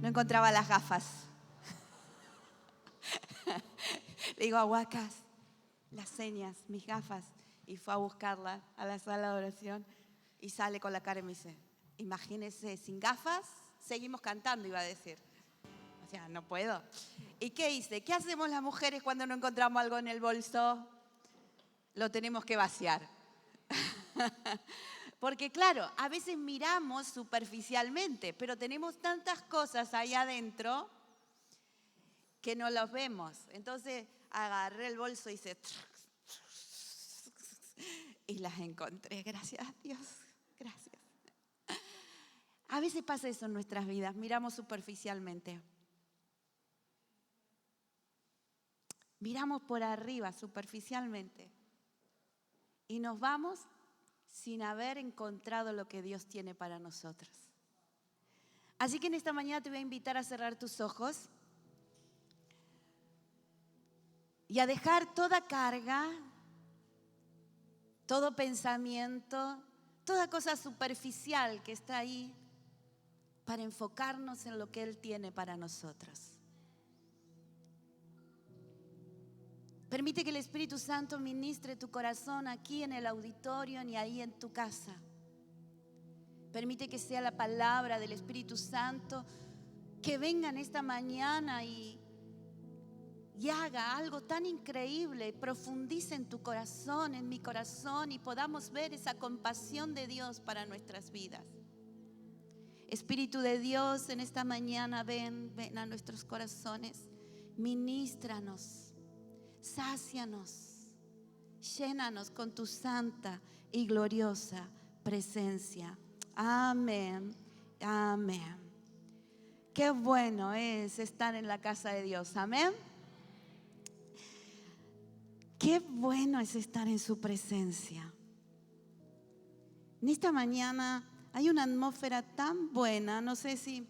no encontraba las gafas. Le digo a Huacas, las señas, mis gafas. Y fue a buscarla a la sala de oración y sale con la cara y me dice, imagínese, sin gafas, seguimos cantando, iba a decir. O sea, no puedo. ¿Y qué hice? ¿Qué hacemos las mujeres cuando no encontramos algo en el bolso? Lo tenemos que vaciar. Porque claro, a veces miramos superficialmente, pero tenemos tantas cosas ahí adentro que no los vemos. Entonces agarré el bolso y hice... Y las encontré, gracias a Dios, gracias. A veces pasa eso en nuestras vidas, miramos superficialmente. Miramos por arriba, superficialmente. Y nos vamos sin haber encontrado lo que Dios tiene para nosotros. Así que en esta mañana te voy a invitar a cerrar tus ojos y a dejar toda carga, todo pensamiento, toda cosa superficial que está ahí para enfocarnos en lo que Él tiene para nosotros. Permite que el Espíritu Santo ministre tu corazón aquí en el auditorio y ahí en tu casa. Permite que sea la palabra del Espíritu Santo que venga en esta mañana y haga algo tan increíble, profundice en tu corazón, en mi corazón y podamos ver esa compasión de Dios para nuestras vidas. Espíritu de Dios, en esta mañana ven a nuestros corazones, ministranos. Sácianos, llénanos con tu santa y gloriosa presencia. Amén, amén. Qué bueno es estar en la casa de Dios, amén. Qué bueno es estar en su presencia. En esta mañana hay una atmósfera tan buena, no sé si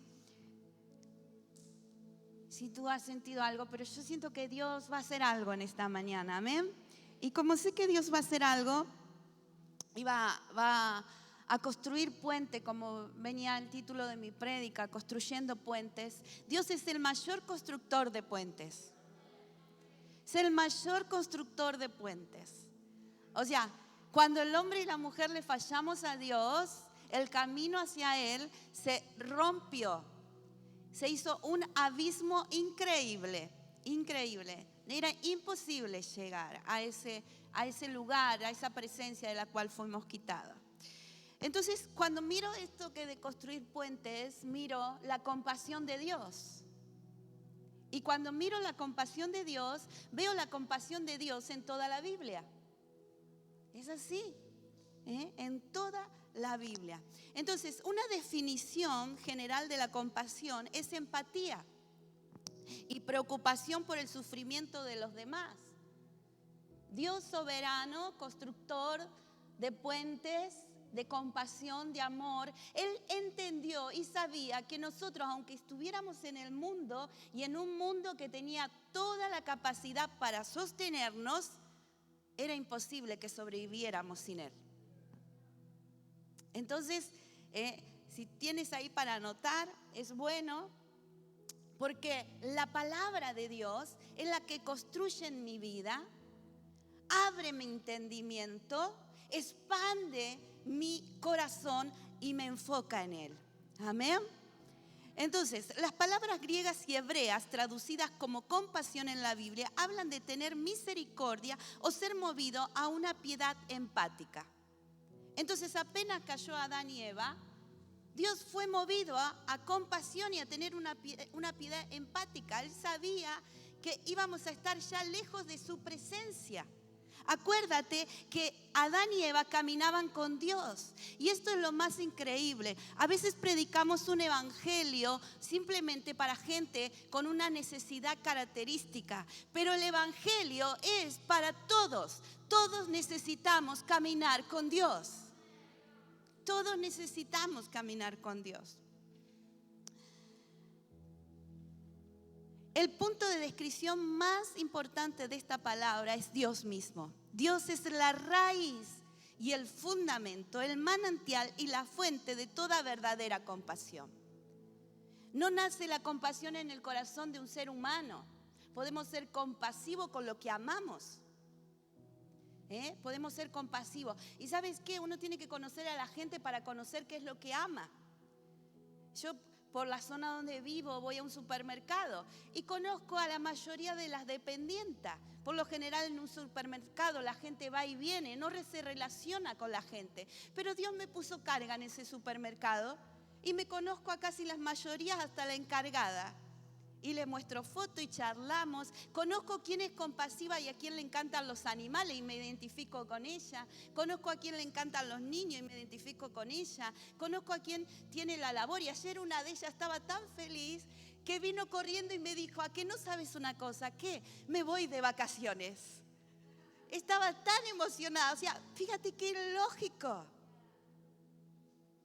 tú has sentido algo, pero yo siento que Dios va a hacer algo en esta mañana, amén. Y como sé que Dios va a hacer algo y va a construir puente, como venía el título de mi prédica, construyendo puentes. Dios es el mayor constructor de puentes. Es el mayor constructor de puentes. O sea, cuando el hombre y la mujer le fallamos a Dios, el camino hacia Él se rompió. Se hizo un abismo increíble, increíble. Era imposible llegar a ese lugar, a esa presencia de la cual fuimos quitados. Entonces, cuando miro esto que de construir puentes, miro la compasión de Dios. Y cuando miro la compasión de Dios, veo la compasión de Dios en toda la Biblia. Es así, en toda la Biblia. Entonces, una definición general de la compasión es empatía y preocupación por el sufrimiento de los demás. Dios soberano, constructor de puentes, de compasión, de amor, Él entendió y sabía que nosotros, aunque estuviéramos en el mundo y en un mundo que tenía toda la capacidad para sostenernos, era imposible que sobreviviéramos sin Él. Entonces, si tienes ahí para anotar, es bueno, porque la palabra de Dios es la que construye en mi vida, abre mi entendimiento, expande mi corazón y me enfoca en Él. Amén. Entonces, las palabras griegas y hebreas traducidas como compasión en la Biblia hablan de tener misericordia o ser movido a una piedad empática. Entonces, apenas cayó Adán y Eva, Dios fue movido a compasión y a tener una piedad empática. Él sabía que íbamos a estar ya lejos de su presencia. Acuérdate que Adán y Eva caminaban con Dios. Y esto es lo más increíble. A veces predicamos un evangelio simplemente para gente con una necesidad característica. Pero el evangelio es para todos. Todos necesitamos caminar con Dios. Todos necesitamos caminar con Dios. El punto de descripción más importante de esta palabra es Dios mismo. Dios es la raíz y el fundamento, el manantial y la fuente de toda verdadera compasión. No nace la compasión en el corazón de un ser humano. Podemos ser compasivos con lo que amamos. Podemos ser compasivos. ¿Y sabes qué? Uno tiene que conocer a la gente para conocer qué es lo que ama. Yo por la zona donde vivo voy a un supermercado y conozco a la mayoría de las dependientas. Por lo general en un supermercado la gente va y viene, no se relaciona con la gente. Pero Dios me puso carga en ese supermercado y me conozco a casi las mayorías, hasta la encargada. Y le muestro foto y charlamos. Conozco quién es compasiva y a quién le encantan los animales y me identifico con ella. Conozco a quién le encantan los niños y me identifico con ella. Conozco a quién tiene la labor. Y ayer una de ellas estaba tan feliz que vino corriendo y me dijo: ¿a qué no sabes una cosa? ¿Qué? Me voy de vacaciones. Estaba tan emocionada. O sea, fíjate qué lógico.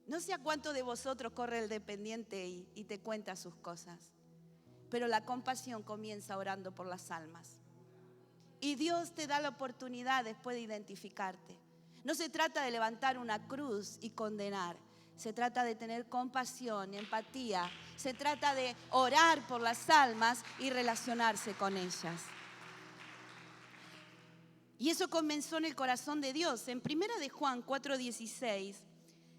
No sé a cuánto de vosotros corre el dependiente y te cuenta sus cosas. Pero la compasión comienza orando por las almas. Y Dios te da la oportunidad después de identificarte. No se trata de levantar una cruz y condenar. Se trata de tener compasión, empatía. Se trata de orar por las almas y relacionarse con ellas. Y eso comenzó en el corazón de Dios. En 1 de Juan 4:16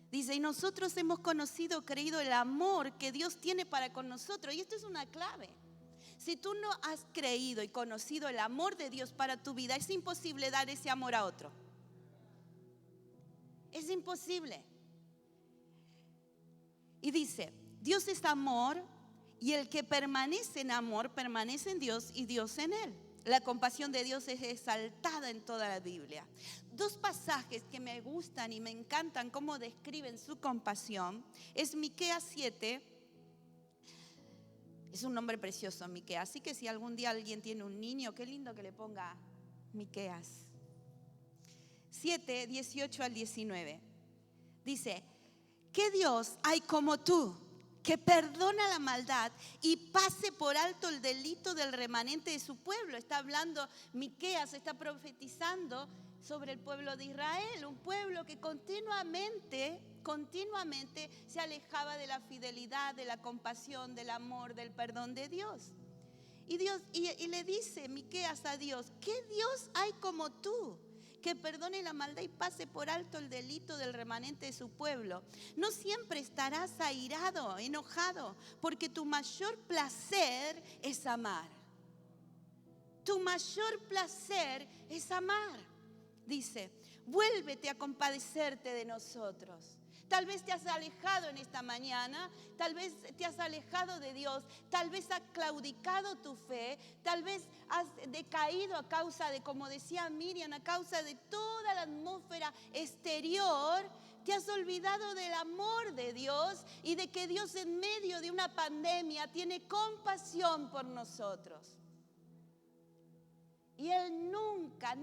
dice: y nosotros hemos conocido, creído el amor que Dios tiene para con nosotros. Y esto es una clave. Si tú no has creído y conocido el amor de Dios para tu vida, es imposible dar ese amor a otro. Es imposible. Y dice: Dios es amor, y el que permanece en amor, permanece en Dios y Dios en él. La compasión de Dios es exaltada en toda la Biblia. Dos pasajes que me gustan y me encantan cómo describen su compasión es Miqueas 7. Es un nombre precioso, Miqueas. Así que si algún día alguien tiene un niño, qué lindo que le ponga Miqueas. 7, 18 al 19. Dice: ¿qué Dios hay como tú, que perdona la maldad y pase por alto el delito del remanente de su pueblo? Está hablando Miqueas, está profetizando sobre el pueblo de Israel, un pueblo que continuamente se alejaba de la fidelidad, de la compasión, del amor, del perdón de Dios. Y le dice Miqueas a Dios: ¿qué Dios hay como tú, que perdone la maldad y pase por alto el delito del remanente de su pueblo? No siempre estarás airado, enojado, porque tu mayor placer es amar. Tu mayor placer es amar. Dice: vuélvete a compadecerte de nosotros. Tal vez te has alejado en esta mañana, tal vez te has alejado de Dios, tal vez has claudicado tu fe, tal vez has decaído a causa de, como decía Miriam, a causa de toda la atmósfera exterior. Te has olvidado del amor de Dios y de que Dios en medio de una pandemia tiene compasión por nosotros. Y Él nunca ha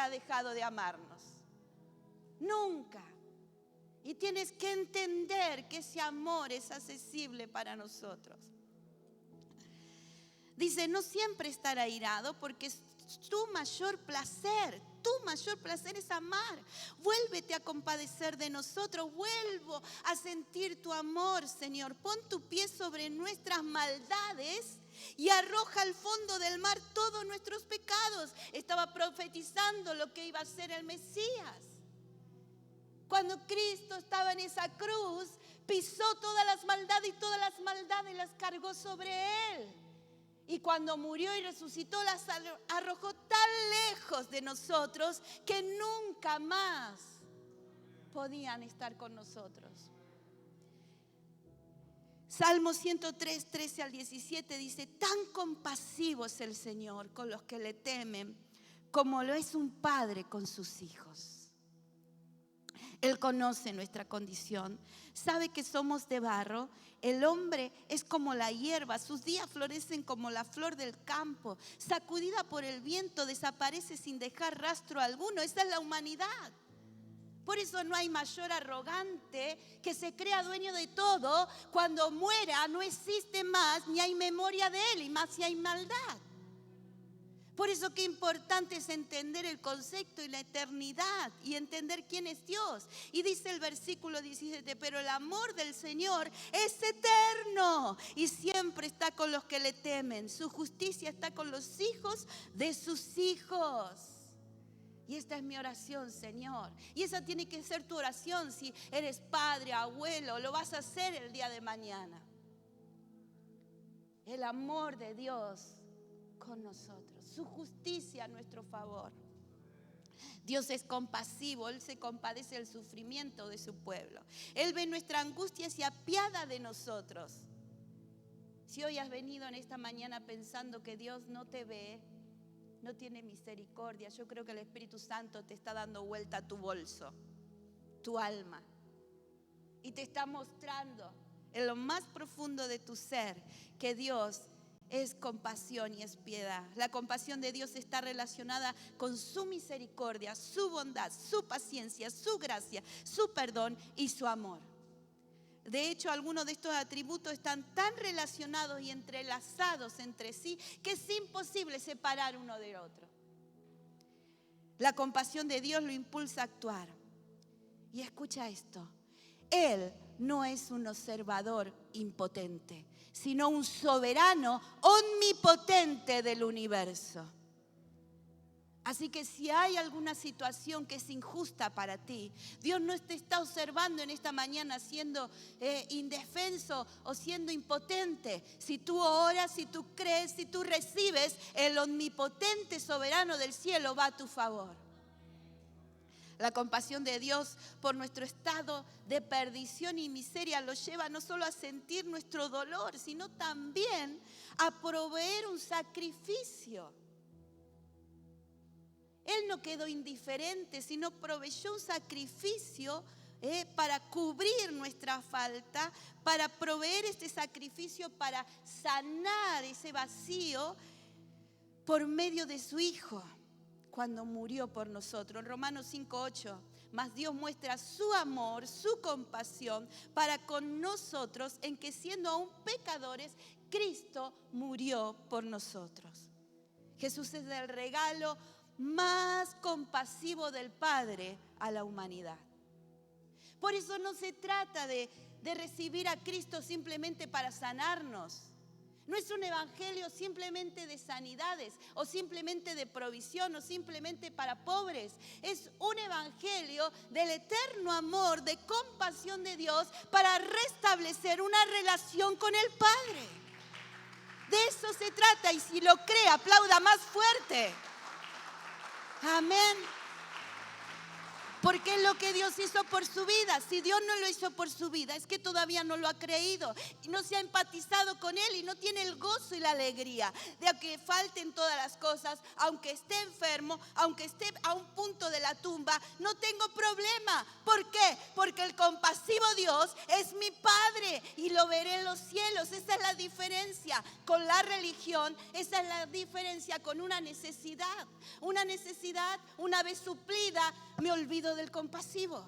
dejado de amarnos. Nunca. Y tienes que entender que ese amor es accesible para nosotros. Dice: no siempre estar airado, porque tu mayor placer es amar. Vuélvete a compadecer de nosotros. Vuelvo a sentir tu amor, Señor. Pon tu pie sobre nuestras maldades y arroja al fondo del mar todos nuestros pecados. Estaba profetizando lo que iba a ser el Mesías. Cuando Cristo estaba en esa cruz, pisó todas las maldades y todas las maldades las cargó sobre Él. Y cuando murió y resucitó, las arrojó tan lejos de nosotros que nunca más podían estar con nosotros. Salmo 103, 13 al 17 dice: tan compasivo es el Señor con los que le temen, como lo es un padre con sus hijos. Él conoce nuestra condición, sabe que somos de barro. El hombre es como la hierba, sus días florecen como la flor del campo. Sacudida por el viento, desaparece sin dejar rastro alguno. Esa es la humanidad. Por eso no hay mayor arrogante que se crea dueño de todo. Cuando muera no existe más, ni hay memoria de él, y más si hay maldad. Por eso qué importante es entender el concepto y la eternidad y entender quién es Dios. Y dice el versículo 17, pero el amor del Señor es eterno y siempre está con los que le temen. Su justicia está con los hijos de sus hijos. Y esta es mi oración, Señor. Y esa tiene que ser tu oración si eres padre, abuelo, lo vas a hacer el día de mañana. El amor de Dios con nosotros, su justicia a nuestro favor. Dios es compasivo, Él se compadece del sufrimiento de su pueblo. Él ve nuestra angustia y se apiada de nosotros. Si hoy has venido en esta mañana pensando que Dios no te ve, no tiene misericordia, yo creo que el Espíritu Santo te está dando vuelta a tu bolso, tu alma, y te está mostrando en lo más profundo de tu ser que Dios es compasión y es piedad. La compasión de Dios está relacionada con su misericordia, su bondad, su paciencia, su gracia, su perdón y su amor. De hecho, algunos de estos atributos están tan relacionados y entrelazados entre sí que es imposible separar uno del otro. La compasión de Dios lo impulsa a actuar. Y escucha esto, Él no es un observador impotente, sino un soberano omnipotente del universo. Así que si hay alguna situación que es injusta para ti, Dios no te está observando en esta mañana siendo indefenso o siendo impotente. Si tú oras, si tú crees, si tú recibes, el omnipotente soberano del cielo va a tu favor. La compasión de Dios por nuestro estado de perdición y miseria lo lleva no solo a sentir nuestro dolor, sino también a proveer un sacrificio. Él no quedó indiferente, sino proveyó un sacrificio para cubrir nuestra falta, para proveer este sacrificio, para sanar ese vacío por medio de su Hijo, cuando murió por nosotros. En Romanos 5:8, mas Dios muestra su amor, su compasión para con nosotros, en que siendo aún pecadores, Cristo murió por nosotros. Jesús es el regalo más compasivo del Padre a la humanidad. Por eso no se trata de recibir a Cristo simplemente para sanarnos. No es un evangelio simplemente de sanidades o simplemente de provisión o simplemente para pobres. Es un evangelio del eterno amor, de compasión de Dios para restablecer una relación con el Padre. De eso se trata, y si lo cree, aplauda más fuerte. Amén. Porque es lo que Dios hizo por su vida. Si Dios no lo hizo por su vida, es que todavía no lo ha creído y no se ha empatizado con Él y no tiene el gozo y la alegría de que falten todas las cosas, aunque esté enfermo, aunque esté a un punto de la tumba, no tengo problema. ¿Por qué? Porque el compasivo Dios es mi Padre y lo veré en los cielos. Esa es la diferencia con la religión, esa es la diferencia con una necesidad. Una necesidad, una vez suplida, me olvido del compasivo.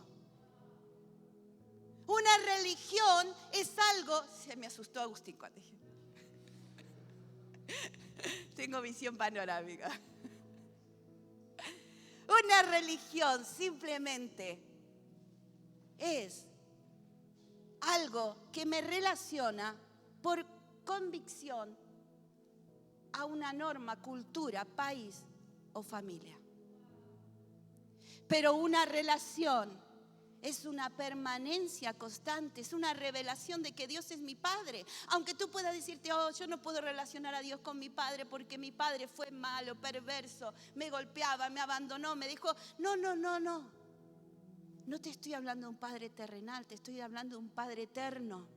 Una religión es algo, se me asustó Agustín cuando dije. Tengo visión panorámica. Una religión simplemente es algo que me relaciona por convicción a una norma, cultura, país o familia. Pero una relación es una permanencia constante, es una revelación de que Dios es mi Padre. Aunque tú puedas decirte, oh, yo no puedo relacionar a Dios con mi Padre porque mi Padre fue malo, perverso, me golpeaba, me abandonó, me dijo, no. No te estoy hablando de un Padre terrenal, te estoy hablando de un Padre eterno.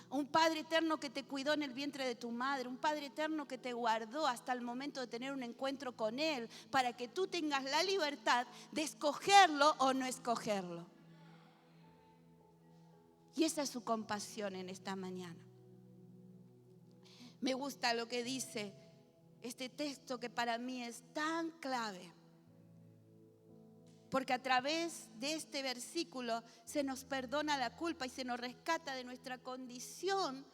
Un Padre eterno que te cuidó en el vientre de tu madre. Un Padre eterno que te guardó hasta el momento de tener un encuentro con Él, para que tú tengas la libertad de escogerlo o no escogerlo. Y esa es su compasión en esta mañana. Me gusta lo que dice este texto, que para mí es tan clave. Porque a través de este versículo se nos perdona la culpa y se nos rescata de nuestra condición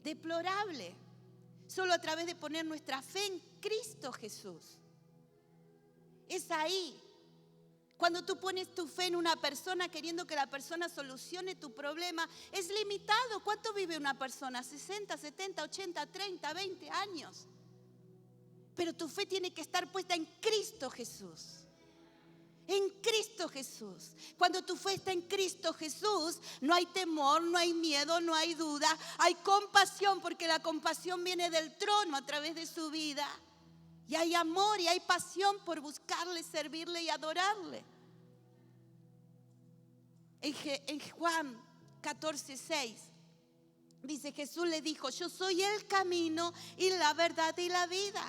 deplorable. Solo a través de poner nuestra fe en Cristo Jesús. Es ahí. Cuando tú pones tu fe en una persona queriendo que la persona solucione tu problema, es limitado. ¿Cuánto vive una persona? 60, 70, 80, 30, 20 años. Pero tu fe tiene que estar puesta en Cristo Jesús. En Cristo Jesús. Cuando tu fe está en Cristo Jesús, no hay temor, no hay miedo, no hay duda. Hay compasión, porque la compasión viene del trono a través de su vida. Y hay amor y hay pasión por buscarle, servirle y adorarle. En Juan 14:6 dice: Jesús le dijo: yo soy el camino y la verdad y la vida.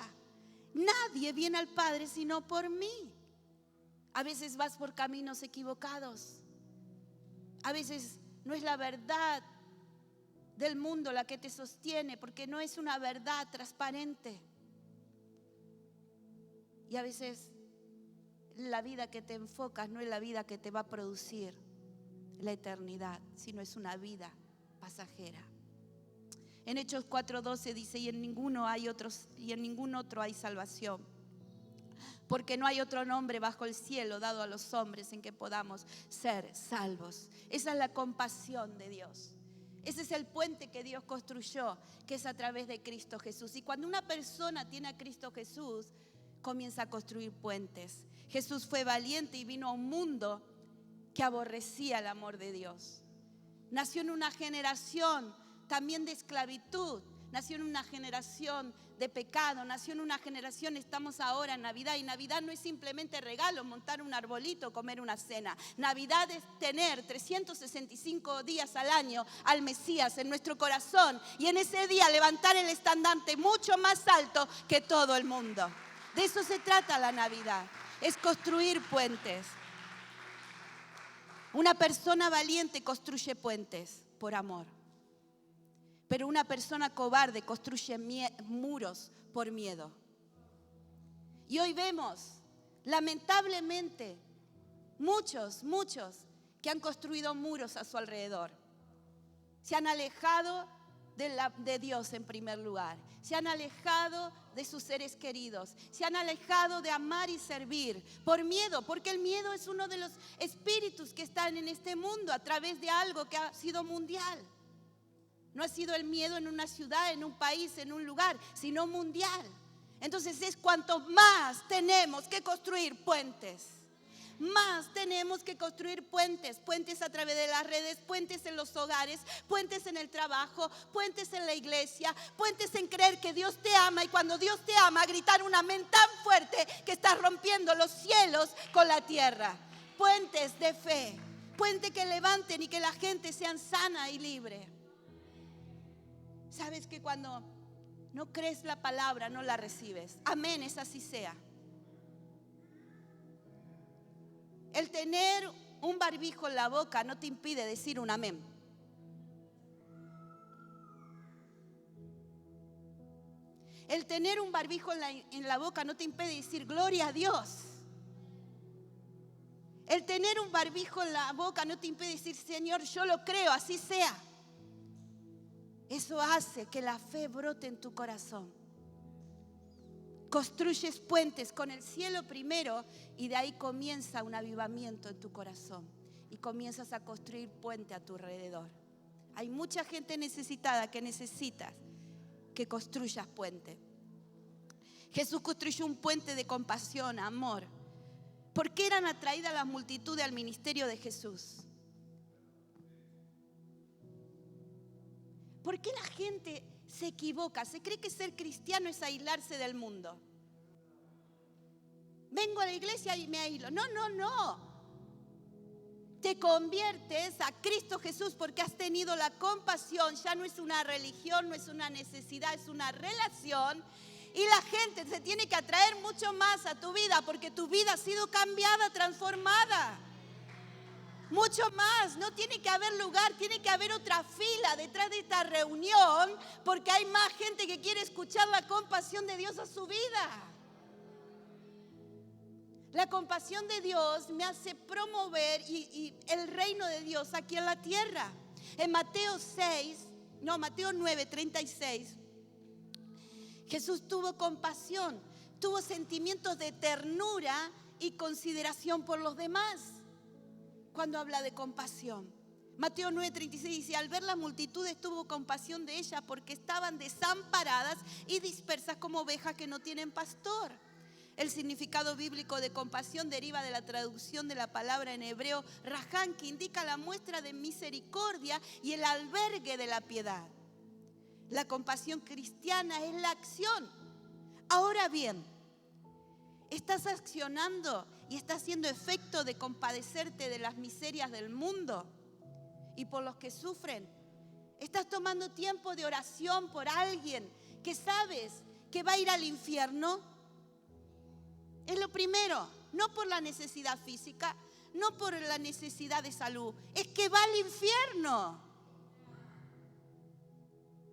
Nadie viene al Padre sino por mí. A veces vas por caminos equivocados. A veces no es la verdad del mundo la que te sostiene, porque no es una verdad transparente. Y a veces la vida que te enfocas no es la vida que te va a producir la eternidad, sino es una vida pasajera. En Hechos 4:12 dice: y en ningún otro hay salvación, porque no hay otro nombre bajo el cielo dado a los hombres en que podamos ser salvos. Esa es la compasión de Dios. Ese es el puente que Dios construyó, que es a través de Cristo Jesús. Y cuando una persona tiene a Cristo Jesús, comienza a construir puentes. Jesús fue valiente y vino a un mundo que aborrecía el amor de Dios. Nació en una generación también de esclavitud. Nació en una generación de pecado. Nació en una generación, estamos ahora en Navidad. Y Navidad no es simplemente regalo, montar un arbolito, comer una cena. Navidad es tener 365 días al año al Mesías en nuestro corazón. Y en ese día levantar el estandarte mucho más alto que todo el mundo. De eso se trata la Navidad. Es construir puentes. Una persona valiente construye puentes por amor. Pero una persona cobarde construye muros por miedo. Y hoy vemos, lamentablemente, muchos que han construido muros a su alrededor. Se han alejado de Dios en primer lugar. Se han alejado de sus seres queridos. Se han alejado de amar y servir por miedo, porque el miedo es uno de los espíritus que están en este mundo a través de algo que ha sido mundial. No ha sido el miedo en una ciudad, en un país, en un lugar, sino mundial. Entonces es cuanto más tenemos que construir puentes. Más tenemos que construir puentes. Puentes a través de las redes, puentes en los hogares, puentes en el trabajo, puentes en la iglesia, puentes en creer que Dios te ama. Y cuando Dios te ama, gritar un amén tan fuerte que estás rompiendo los cielos con la tierra. Puentes de fe. Puentes que levanten y que la gente sea sana y libre. Sabes que cuando no crees la palabra, no la recibes. Amén, es así sea. El tener un barbijo en la boca no te impide decir un amén. El tener un barbijo en la boca no te impide decir gloria a Dios. El tener un barbijo en la boca no te impide decir: Señor, yo lo creo, así sea. Eso hace que la fe brote en tu corazón. Construyes puentes con el cielo primero y de ahí comienza un avivamiento en tu corazón. Y comienzas a construir puente a tu alrededor. Hay mucha gente necesitada que necesitas que construyas puente. Jesús construyó un puente de compasión, amor. ¿Por qué eran atraídas las multitudes al ministerio de Jesús? ¿Por qué la gente se equivoca? Se cree que ser cristiano es aislarse del mundo. Vengo a la iglesia y me aíslo. No. Te conviertes a Cristo Jesús porque has tenido la compasión. Ya no es una religión, no es una necesidad, es una relación. Y la gente se tiene que atraer mucho más a tu vida porque tu vida ha sido cambiada, transformada. Mucho más, no tiene que haber lugar, tiene que haber otra fila detrás de esta reunión porque hay más gente que quiere escuchar la compasión de Dios a su vida. La compasión de Dios me hace promover y el reino de Dios aquí en la tierra. En Mateo 9:36 Jesús tuvo compasión, tuvo sentimientos de ternura y consideración por los demás cuando habla de compasión. Mateo 9:36 dice, al ver las multitudes tuvo compasión de ellas porque estaban desamparadas y dispersas como ovejas que no tienen pastor. El significado bíblico de compasión deriva de la traducción de la palabra en hebreo raján, que indica la muestra de misericordia y el albergue de la piedad. La compasión cristiana es la acción. Ahora bien, ¿estás accionando y estás haciendo efecto de compadecerte de las miserias del mundo y por los que sufren? ¿Estás tomando tiempo de oración por alguien que sabes que va a ir al infierno? Es lo primero, no por la necesidad física, no por la necesidad de salud, es que va al infierno.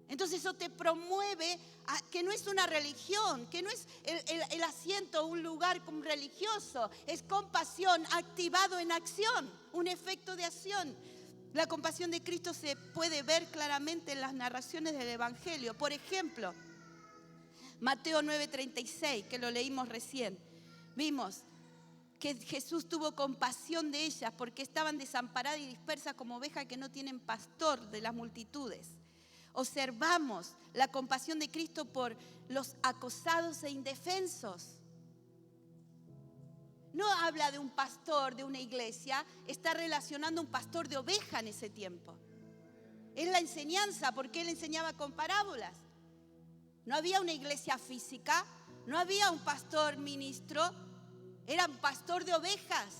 Entonces eso te promueve a que no es una religión, que no es el asiento, un lugar como religioso, es compasión activado en acción, un efecto de acción. La compasión de Cristo se puede ver claramente en las narraciones del Evangelio. Por ejemplo, Mateo 9:36, que lo leímos recién, vimos que Jesús tuvo compasión de ellas porque estaban desamparadas y dispersas como ovejas que no tienen pastor de las multitudes. Observamos la compasión de Cristo por los acosados e indefensos. No habla de un pastor de una iglesia, está relacionando a un pastor de oveja en ese tiempo. Es la enseñanza, porque él enseñaba con parábolas. No había una iglesia física, no había un pastor ministro, era un pastor de ovejas.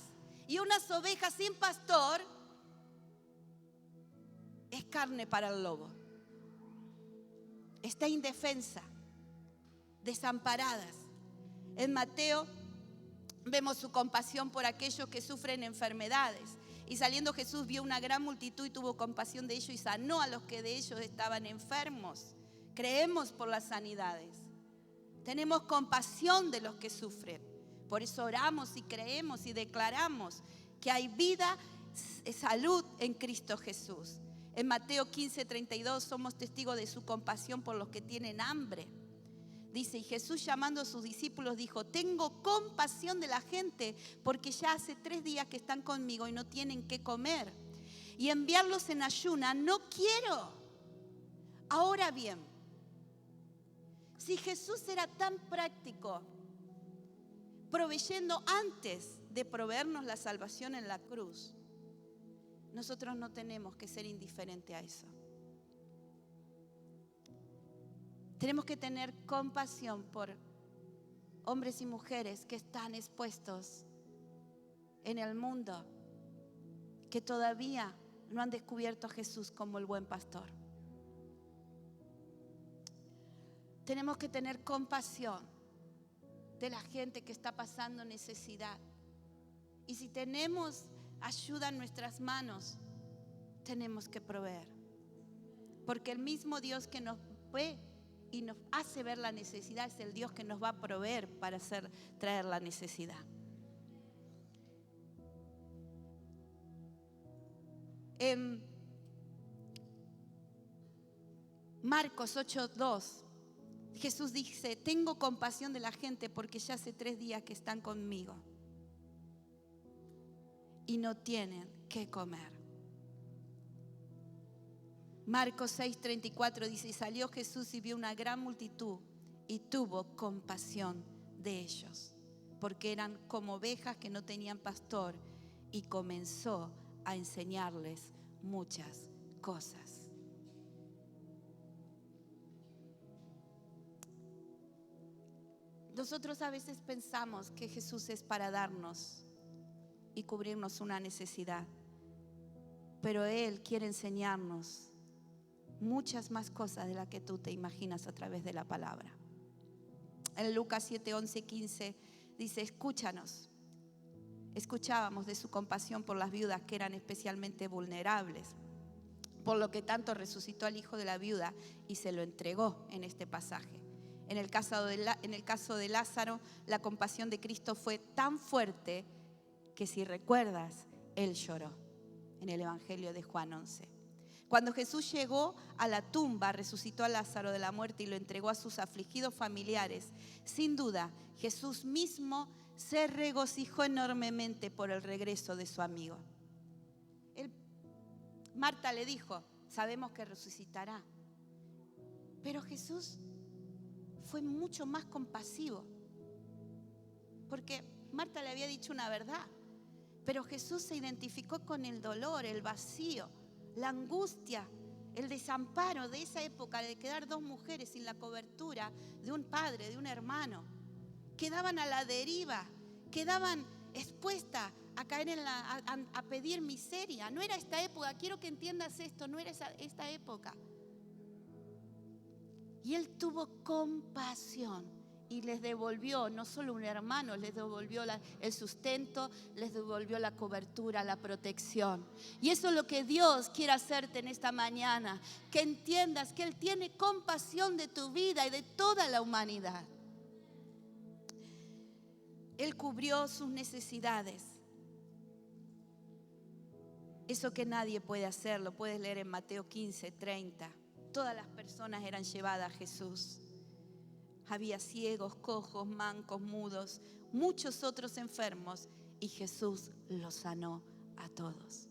Y unas ovejas sin pastor es carne para el lobo. Está indefensa, desamparadas. En Mateo vemos su compasión por aquellos que sufren enfermedades. Y saliendo Jesús vio una gran multitud y tuvo compasión de ellos y sanó a los que de ellos estaban enfermos. Creemos por las sanidades. Tenemos compasión de los que sufren. Por eso oramos y creemos y declaramos que hay vida, salud en Cristo Jesús. En Mateo 15:32 somos testigos de su compasión por los que tienen hambre. Dice, y Jesús llamando a sus discípulos dijo, tengo compasión de la gente porque ya hace 3 días que están conmigo y no tienen qué comer. Y enviarlos en ayuna no quiero. Ahora bien, si Jesús era tan práctico, proveyendo antes de proveernos la salvación en la cruz, nosotros no tenemos que ser indiferentes a eso. Tenemos que tener compasión por hombres y mujeres que están expuestos en el mundo, que todavía no han descubierto a Jesús como el buen pastor. Tenemos que tener compasión de la gente que está pasando necesidad. Y si tenemos ayuda en nuestras manos, tenemos que proveer. Porque el mismo Dios que nos ve y nos hace ver la necesidad es el Dios que nos va a proveer para traer la necesidad. En Marcos 8:2 Jesús dice, tengo compasión de la gente porque ya hace 3 días que están conmigo y no tienen qué comer. Marcos 6:34 dice, y salió Jesús y vio una gran multitud y tuvo compasión de ellos, porque eran como ovejas que no tenían pastor, y comenzó a enseñarles muchas cosas. Nosotros a veces pensamos que Jesús es para darnos y cubrirnos una necesidad, pero Él quiere enseñarnos muchas más cosas de las que tú te imaginas a través de la palabra. En Lucas 7:11-15 dice, escuchábamos de su compasión por las viudas que eran especialmente vulnerables, por lo que tanto resucitó al hijo de la viuda y se lo entregó en este pasaje. En el caso de Lázaro, la compasión de Cristo fue tan fuerte que, si recuerdas, Él lloró en el Evangelio de Juan 11. Cuando Jesús llegó a la tumba, resucitó a Lázaro de la muerte y lo entregó a sus afligidos familiares, sin duda, Jesús mismo se regocijó enormemente por el regreso de su amigo. Marta le dijo, sabemos que resucitará. Pero Jesús fue mucho más compasivo, porque Marta le había dicho una verdad, pero Jesús se identificó con el dolor, el vacío, la angustia, el desamparo de esa época de quedar dos mujeres sin la cobertura de un padre, de un hermano. Quedaban a la deriva, quedaban expuestas a caer a pedir miseria. No era esta época, quiero que entiendas esto, no era esta época. Y Él tuvo compasión y les devolvió, no solo un hermano, les devolvió el sustento, les devolvió la cobertura, la protección. Y eso es lo que Dios quiere hacerte en esta mañana, que entiendas que Él tiene compasión de tu vida y de toda la humanidad. Él cubrió sus necesidades. Eso que nadie puede hacer, lo puedes leer en Mateo 15, 30. Todas las personas eran llevadas a Jesús. Había ciegos, cojos, mancos, mudos, muchos otros enfermos, y Jesús los sanó a todos.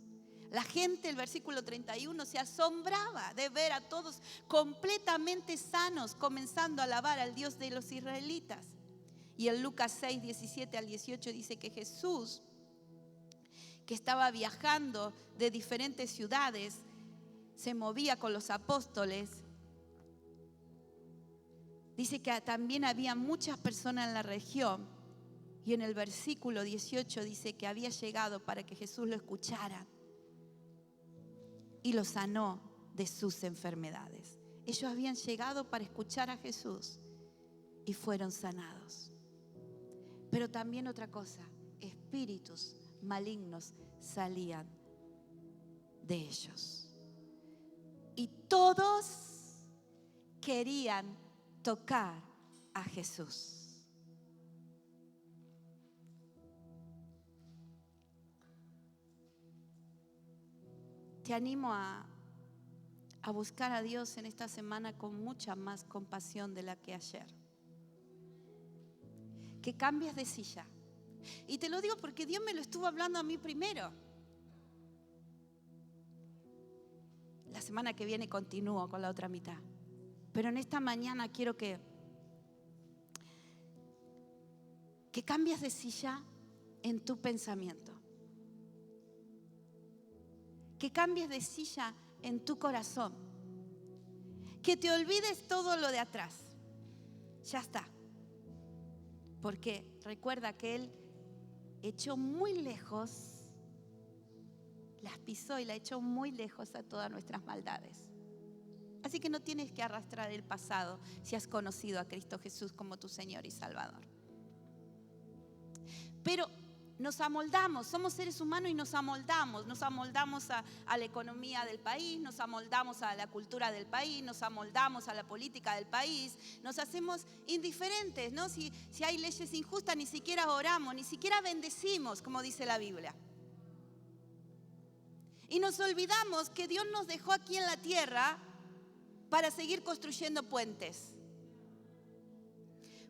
La gente, el versículo 31, se asombraba de ver a todos completamente sanos, comenzando a alabar al Dios de los israelitas. Y en Lucas 6, 17 al 18 dice que Jesús, que estaba viajando de diferentes ciudades, se movía con los apóstoles. Dice que también había muchas personas en la región. Y en el versículo 18 dice que había llegado para que Jesús lo escuchara y lo sanó de sus enfermedades. Ellos habían llegado para escuchar a Jesús y fueron sanados. Pero también otra cosa, espíritus malignos salían de ellos. Y todos querían tocar a Jesús. Te animo a buscar a Dios en esta semana con mucha más compasión de la que ayer. Que cambies de silla. Y te lo digo porque Dios me lo estuvo hablando a mí primero. La semana que viene continúo con la otra mitad. Pero en esta mañana quiero que cambies de silla en tu pensamiento. Que cambies de silla en tu corazón. Que te olvides todo lo de atrás. Ya está. Porque recuerda que Él echó muy lejos, las pisó y la echó muy lejos a todas nuestras maldades. Así que no tienes que arrastrar el pasado si has conocido a Cristo Jesús como tu Señor y Salvador. Pero nos amoldamos, somos seres humanos y nos amoldamos a la economía del país, nos amoldamos a la cultura del país, nos amoldamos a la política del país, nos hacemos indiferentes, ¿no? Si hay leyes injustas, ni siquiera oramos, ni siquiera bendecimos, como dice la Biblia. Y nos olvidamos que Dios nos dejó aquí en la tierra para seguir construyendo puentes.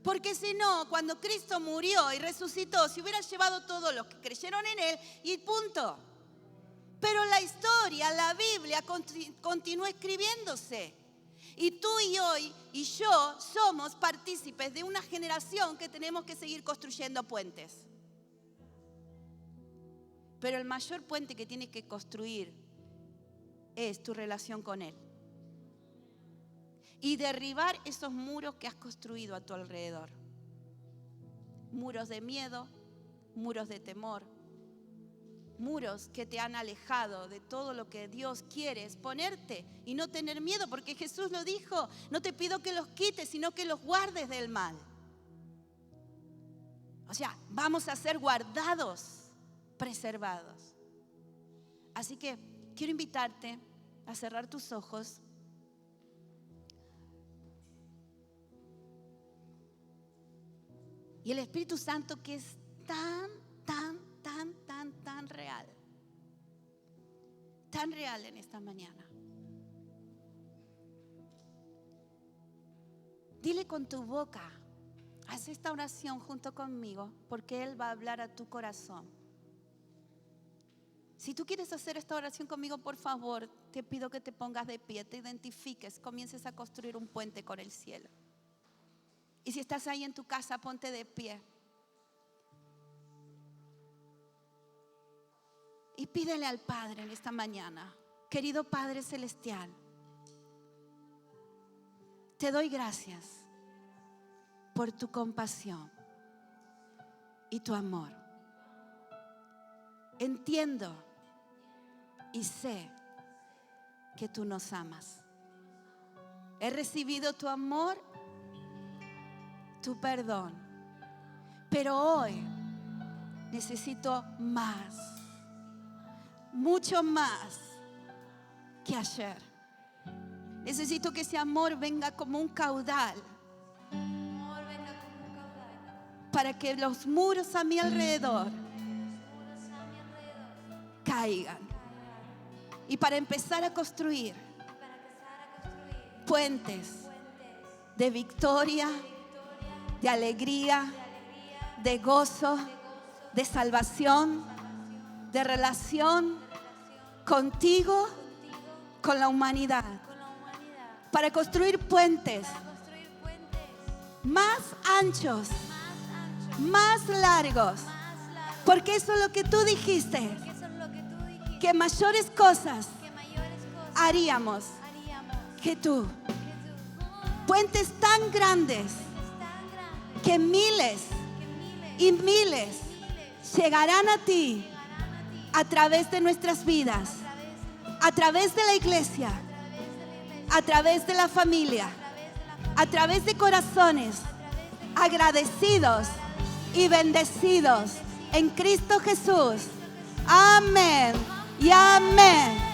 Porque si no, cuando Cristo murió y resucitó, se hubiera llevado todos los que creyeron en Él y punto. Pero la historia, la Biblia continúa escribiéndose. Y tú y hoy y yo somos partícipes de una generación que tenemos que seguir construyendo puentes. Pero el mayor puente que tienes que construir es tu relación con Él. Y derribar esos muros que has construido a tu alrededor. Muros de miedo, muros de temor, muros que te han alejado de todo lo que Dios quiere exponerte y no tener miedo, porque Jesús lo dijo, no te pido que los quites, sino que los guardes del mal. O sea, vamos a ser guardados, preservados. Así que quiero invitarte a cerrar tus ojos. Y el Espíritu Santo, que es tan real en esta mañana, Dile con tu boca. Haz esta oración junto conmigo, porque Él va a hablar a tu corazón. Si tú quieres hacer esta oración conmigo, por favor, te pido que te pongas de pie, te identifiques, comiences a construir un puente con el cielo. Y si estás ahí en tu casa, ponte de pie. Y pídele al Padre en esta mañana: querido Padre Celestial, te doy gracias por tu compasión y tu amor. Entiendo y sé que tú nos amas. He recibido tu amor, tu perdón, pero hoy necesito más, mucho más que ayer. Necesito que ese amor venga como un caudal, para que los muros a mi alrededor caigan, y para empezar a construir puentes de victoria, de alegría, de gozo, de salvación, de relación contigo, con la humanidad, para construir puentes más anchos, más largos, porque eso es lo que tú dijiste, que mayores cosas haríamos que tú. Puentes tan grandes que miles y miles llegarán a ti a través de nuestras vidas, a través de la iglesia, a través de la familia, a través de corazones agradecidos y bendecidos en Cristo Jesús. Amén y amén.